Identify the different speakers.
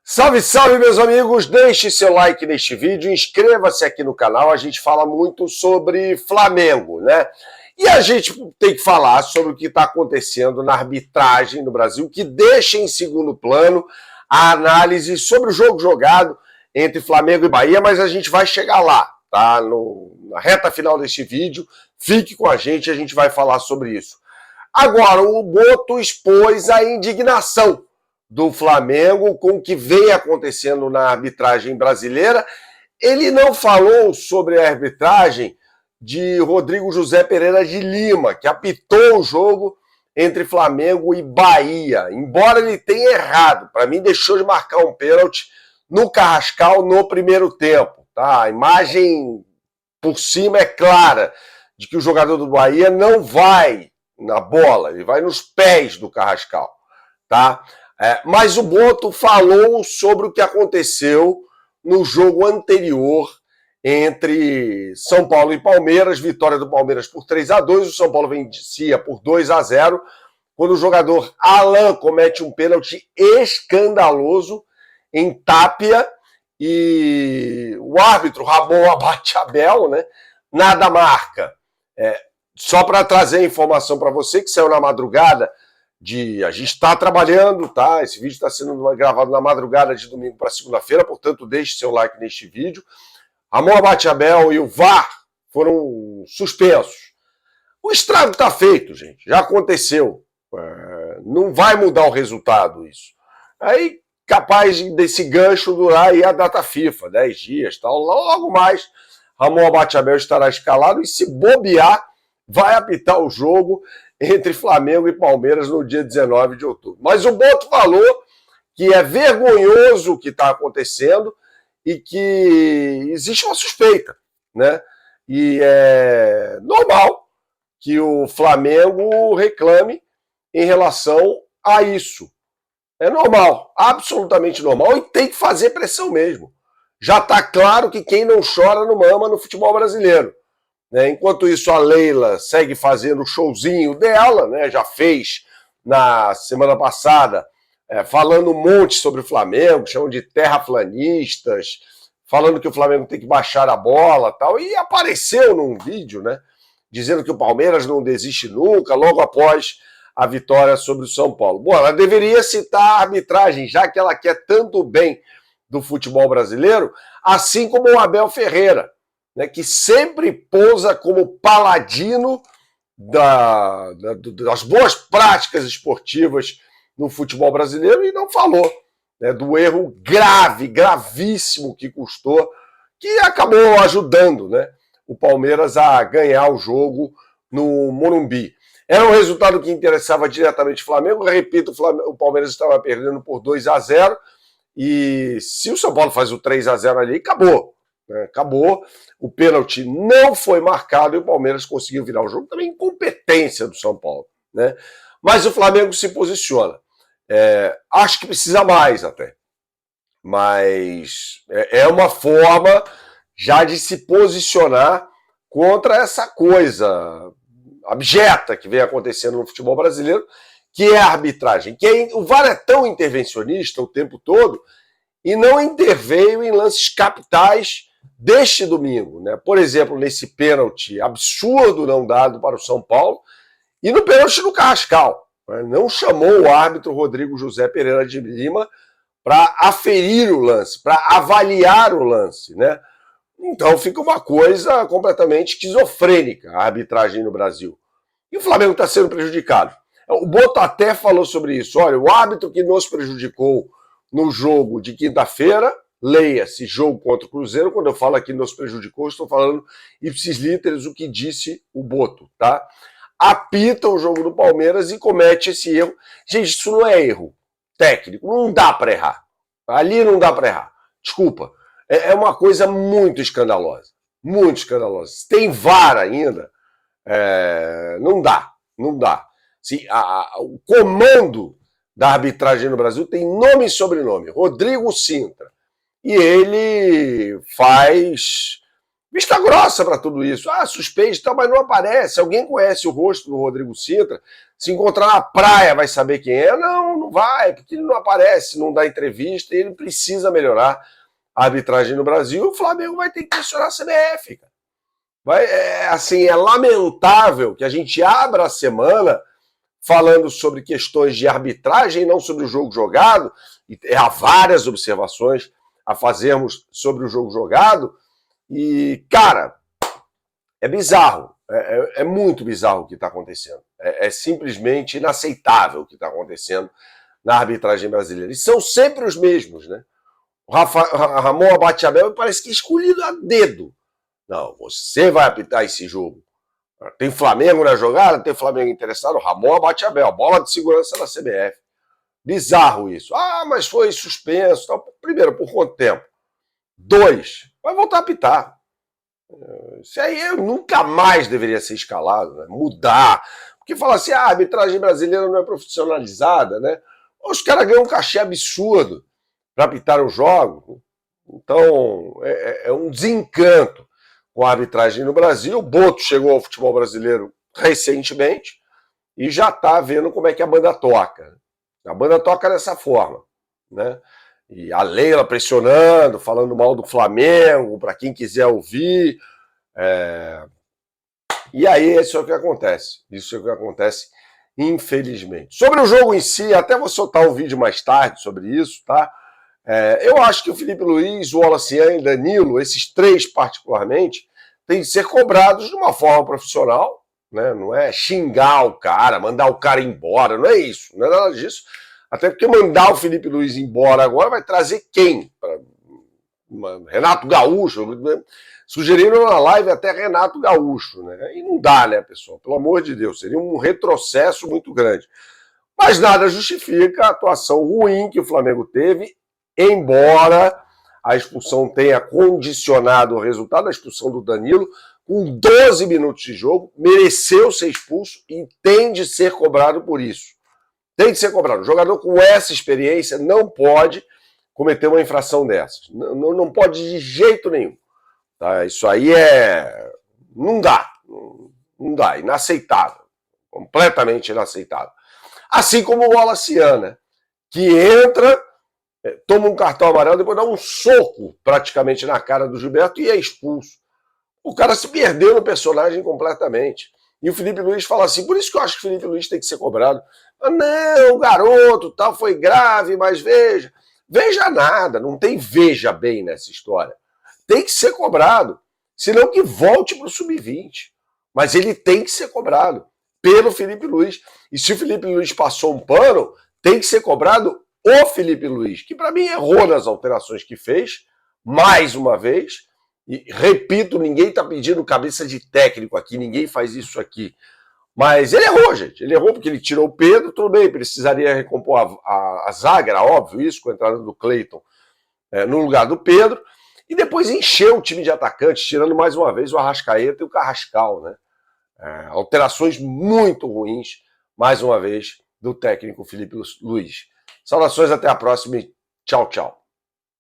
Speaker 1: Salve, salve, meus amigos! Deixe seu like neste vídeo, inscreva-se aqui no canal. A gente fala muito sobre Flamengo, né? E a gente tem que falar sobre o que está acontecendo na arbitragem no Brasil, que deixa em segundo plano a análise sobre o jogo jogado entre Flamengo e Bahia, mas a gente vai chegar lá, tá? Na reta final deste vídeo, fique com a gente vai falar sobre isso. Agora, o Boto expôs a indignação do Flamengo com o que vem acontecendo na arbitragem brasileira. Ele não falou sobre a arbitragem de Rodrigo José Pereira de Lima, que apitou o jogo entre Flamengo e Bahia, embora ele tenha errado. Para mim, deixou de marcar um pênalti no Carrascal no primeiro tempo. Tá? A imagem por cima é clara de que o jogador do Bahia não vai na bola, ele vai nos pés do Carrascal. Tá? Mas o Boto falou sobre o que aconteceu no jogo anterior entre São Paulo e Palmeiras, vitória do Palmeiras por 3-2, o São Paulo vencia por 2-0, quando o jogador Alan comete um pênalti escandaloso em Tapia e o árbitro Ramon Abate-Abel, né, nada marca. Só para trazer a informação para você que saiu na madrugada, a gente está trabalhando, tá? Esse vídeo está sendo gravado na madrugada de domingo para segunda-feira, portanto, deixe seu like neste vídeo. Ramon Abate-Abel e o VAR foram suspensos. O estrago está feito, gente, já aconteceu. Não vai mudar o resultado isso. Aí, capaz desse gancho durar aí a data FIFA, 10 dias, tal. Logo mais, Ramon Abate-Abel estará escalado e, se bobear, vai apitar o jogo entre Flamengo e Palmeiras no dia 19 de outubro. Mas o Boto falou que é vergonhoso o que está acontecendo e que existe uma suspeita, né? E é normal que o Flamengo reclame em relação a isso. É normal, absolutamente normal, e tem que fazer pressão mesmo. Já está claro que quem não chora não mama no futebol brasileiro. Enquanto isso, a Leila segue fazendo o showzinho dela, né? Já fez na semana passada, falando um monte sobre o Flamengo, chamam de terraplanistas, falando que o Flamengo tem que baixar a bola e tal, e apareceu num vídeo, né? Dizendo que o Palmeiras não desiste nunca, logo após a vitória sobre o São Paulo. Bom, ela deveria citar a arbitragem, já que ela quer tanto bem do futebol brasileiro, assim como o Abel Ferreira, né, que sempre pousa como paladino das boas práticas esportivas no futebol brasileiro e não falou, né, do erro gravíssimo que custou, que acabou ajudando, né, o Palmeiras a ganhar o jogo no Morumbi. Era um resultado que interessava diretamente o Flamengo. Repito, o Palmeiras estava perdendo por 2-0 e se o São Paulo faz o 3-0 ali, acabou. Acabou, o pênalti não foi marcado e o Palmeiras conseguiu virar o jogo, também incompetência do São Paulo, né? Mas o Flamengo se posiciona. Acho que precisa mais até, mas é uma forma já de se posicionar contra essa coisa abjeta que vem acontecendo no futebol brasileiro, que é a arbitragem. O VAR é tão intervencionista o tempo todo e não interveio em lances capitais deste domingo, né? Por exemplo, nesse pênalti absurdo não dado para o São Paulo e no pênalti do Carrascal, né? Não chamou o árbitro Rodrigo José Pereira de Lima para aferir o lance, para avaliar o lance, né? Então fica uma coisa completamente esquizofrênica a arbitragem no Brasil. E o Flamengo está sendo prejudicado. O Boto até falou sobre isso. Olha, o árbitro que nos prejudicou no jogo de quinta-feira, leia-se jogo contra o Cruzeiro, quando eu falo aqui nos prejudicou, estou falando ipsis literis o que disse o Boto, tá? Apita o jogo do Palmeiras e comete esse erro. Gente, isso não é erro técnico, não dá para errar. Ali não dá para errar. Desculpa. É uma coisa muito escandalosa. Muito escandalosa. Se tem VAR ainda, não dá. Não dá. O comando da arbitragem no Brasil tem nome e sobrenome, Rodrigo Sintra. E ele faz vista grossa para tudo isso. Suspeito, mas não aparece. Alguém conhece o rosto do Rodrigo Sintra? Se encontrar na praia, vai saber quem é? Não, não vai, porque ele não aparece, não dá entrevista, e ele precisa melhorar a arbitragem no Brasil. O Flamengo vai ter que pressionar a CBF, cara. Assim, é lamentável que a gente abra a semana falando sobre questões de arbitragem, não sobre o jogo jogado, e há várias observações a fazermos sobre o jogo jogado, e, cara, é bizarro, é muito bizarro o que está acontecendo, é simplesmente inaceitável o que está acontecendo na arbitragem brasileira, e são sempre os mesmos, né? O Ramon Abate-Abel parece que é escolhido a dedo. Não, você vai apitar esse jogo. Tem Flamengo na jogada, tem Flamengo interessado, Ramon Abate-Abel, bola de segurança da CBF. Bizarro isso. Ah, mas foi suspenso. Tal. Primeiro, por quanto tempo? 2, vai voltar a apitar. Isso aí nunca mais deveria ser escalado, né? Mudar. Porque fala assim, a arbitragem brasileira não é profissionalizada, né? Os caras ganham um cachê absurdo para apitar os jogos. Então, é um desencanto com a arbitragem no Brasil. O Boto chegou ao futebol brasileiro recentemente e já está vendo como é que a banda toca. A banda toca dessa forma, né? E a Leila pressionando, falando mal do Flamengo, para quem quiser ouvir. E aí, isso é o que acontece. Isso é o que acontece, infelizmente. Sobre o jogo em si, até vou soltar um vídeo mais tarde sobre isso, tá? Eu acho que o Felipe Luiz, o Wallace e Danilo, esses três particularmente, têm de ser cobrados de uma forma profissional, né? Não é xingar o cara, mandar o cara embora, não é isso, não é nada disso. Até porque mandar o Felipe Luiz embora agora vai trazer quem? Renato Gaúcho, sugeriram na live até Renato Gaúcho, né? E não dá, né, pessoal? Pelo amor de Deus, seria um retrocesso muito grande. Mas nada justifica a atuação ruim que o Flamengo teve, embora a expulsão tenha condicionado o resultado, a expulsão do Danilo, com 12 minutos de jogo, mereceu ser expulso e tem de ser cobrado por isso. Tem de ser cobrado. O jogador com essa experiência não pode cometer uma infração dessas. Não pode de jeito nenhum. Tá? Isso aí não dá. Não dá. Inaceitável. Completamente inaceitável. Assim como o Wallace, né? Que entra, toma um cartão amarelo, depois dá um soco praticamente na cara do Gilberto e é expulso. O cara se perdeu no personagem completamente. E o Felipe Luiz fala assim, por isso que eu acho que o Felipe Luiz tem que ser cobrado. Não, o garoto tal foi grave, mas veja. Veja nada, não tem veja bem nessa história. Tem que ser cobrado, senão que volte para o sub-20. Mas ele tem que ser cobrado pelo Felipe Luiz. E se o Felipe Luiz passou um pano, tem que ser cobrado o Felipe Luiz, que para mim errou nas alterações que fez, mais uma vez. E repito, ninguém está pedindo cabeça de técnico aqui, ninguém faz isso aqui. Mas ele errou, gente. Ele errou porque ele tirou o Pedro, tudo bem, precisaria recompor a zaga, era óbvio isso, com a entrada do Cleiton no lugar do Pedro. E depois encheu o time de atacantes, tirando mais uma vez o Arrascaeta e o Carrascal, né? Alterações muito ruins, mais uma vez, do técnico Felipe Luiz. Saudações, até a próxima e tchau, tchau.